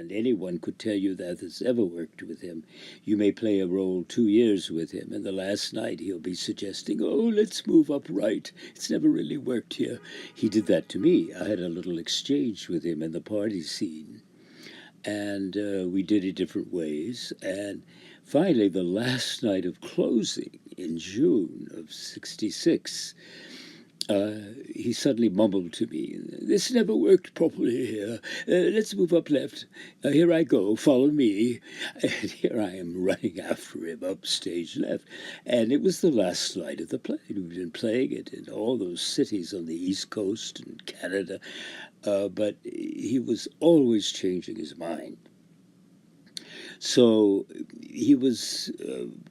and anyone could tell you that has ever worked with him. You may play a role 2 years with him, and the last night he'll be suggesting, oh, let's move up right. It's never really worked here. He did that to me. I had a little exchange with him in the party scene, and we did it different ways. And finally, the last night of closing in June of '66, he suddenly mumbled to me, this never worked properly here. Let's move up left. Here I go. Follow me. And here I am running after him up stage left. And it was the last night of the play. We've been playing it in all those cities on the East Coast and Canada. But he was always changing his mind. So he was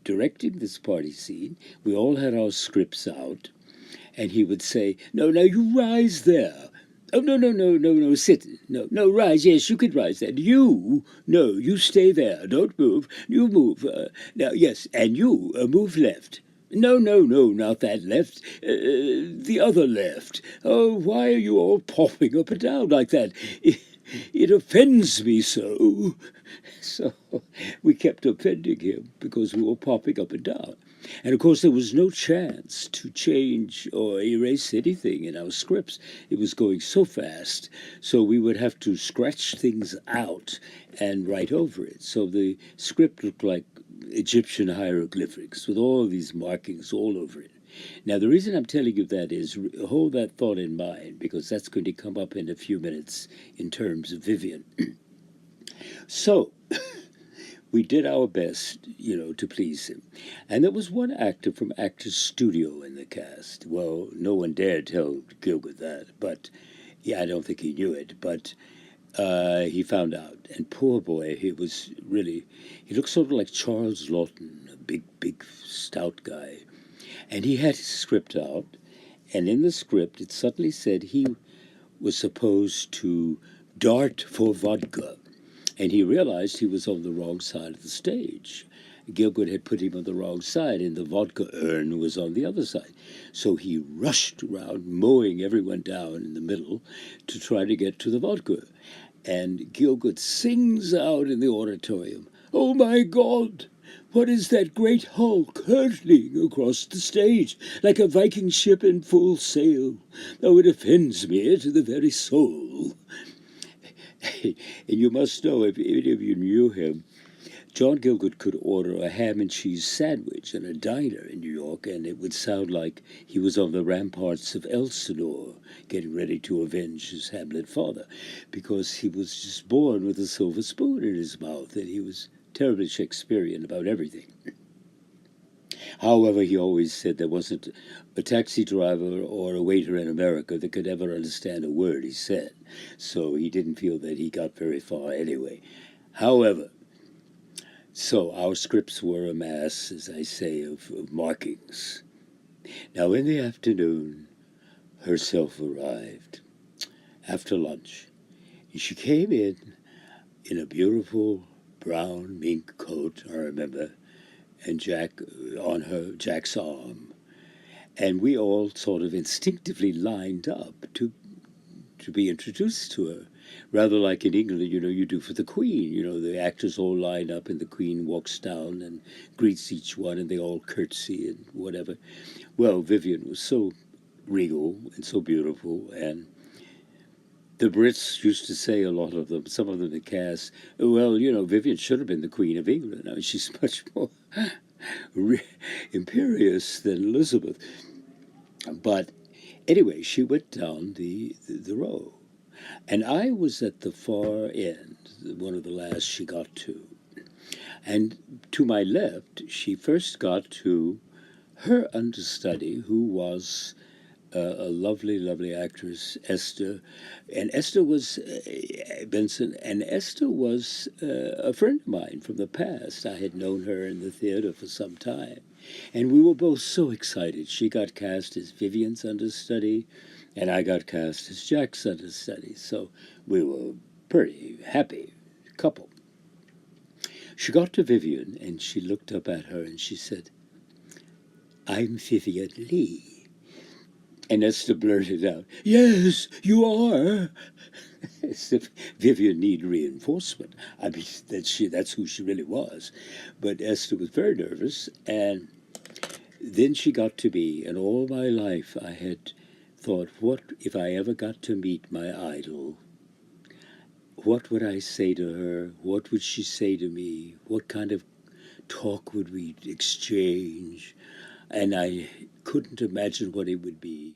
directing this party scene. We all had our scripts out. And he would say, no, you rise there. Oh, no, sit. No, rise. Yes, you could rise there. You stay there. Don't move. You move. Now, yes, and you move left. No, not that left. The other left. Oh, why are you all popping up and down like that? It offends me so. So we kept offending him because we were popping up and down. And of course, there was no chance to change or erase anything in our scripts. It was going so fast, so we would have to scratch things out and write over it. So the script looked like Egyptian hieroglyphics with all these markings all over it. Now, the reason I'm telling you that is hold that thought in mind, because that's going to come up in a few minutes in terms of Vivien. So we did our best, to please him. And there was one actor from Actors Studio in the cast. Well, no one dared tell Gilbert that, but I don't think he knew it, but he found out. And poor boy, he looked sort of like Charles Lawton, a big, stout guy. And he had his script out, and in the script it suddenly said he was supposed to dart for vodka. And he realized he was on the wrong side of the stage. Gielgud had put him on the wrong side, and the vodka urn was on the other side. So he rushed around, mowing everyone down in the middle to try to get to the vodka. And Gielgud sings out in the auditorium, oh my God! What is that great hulk hurtling across the stage like a Viking ship in full sail? Oh, it offends me to the very soul. And you must know, if any of you knew him, John Gielgud could order a ham and cheese sandwich in a diner in New York, and it would sound like he was on the ramparts of Elsinore, getting ready to avenge his Hamlet father, because he was just born with a silver spoon in his mouth, and he was terribly Shakespearean about everything. However, he always said there wasn't a taxi driver or a waiter in America that could ever understand a word he said, so he didn't feel that he got very far anyway. However, so our scripts were a mass, as I say, of markings. Now, in the afternoon, herself arrived after lunch. She came in a beautiful brown mink coat, I remember, and Jack's arm. And we all sort of instinctively lined up to be introduced to her. Rather like in England, you do for the Queen. The actors all line up and the Queen walks down and greets each one and they all curtsy and whatever. Well, Vivien was so regal and so beautiful, and the Brits used to say, a lot of them, some of them in the cast, well, Vivien should have been the Queen of England. I mean, she's much more imperious than Elizabeth. But anyway, she went down the row. And I was at the far end, one of the last she got to. And to my left, she first got to her understudy, who was a lovely, lovely actress, Esther. And Esther was Benson, and Esther was a friend of mine from the past. I had known her in the theater for some time. And we were both so excited. She got cast as Vivien's understudy, and I got cast as Jack's understudy. So we were pretty happy couple. She got to Vivien, and she looked up at her, and she said, I'm Vivien Leigh. And Esther blurted out, yes, you are. as if Vivien needed reinforcement. I mean, that's who she really was. But Esther was very nervous, and then she got to me, and all my life I had thought, what if I ever got to meet my idol? What would I say to her? What would she say to me? What kind of talk would we exchange? And I couldn't imagine what it would be.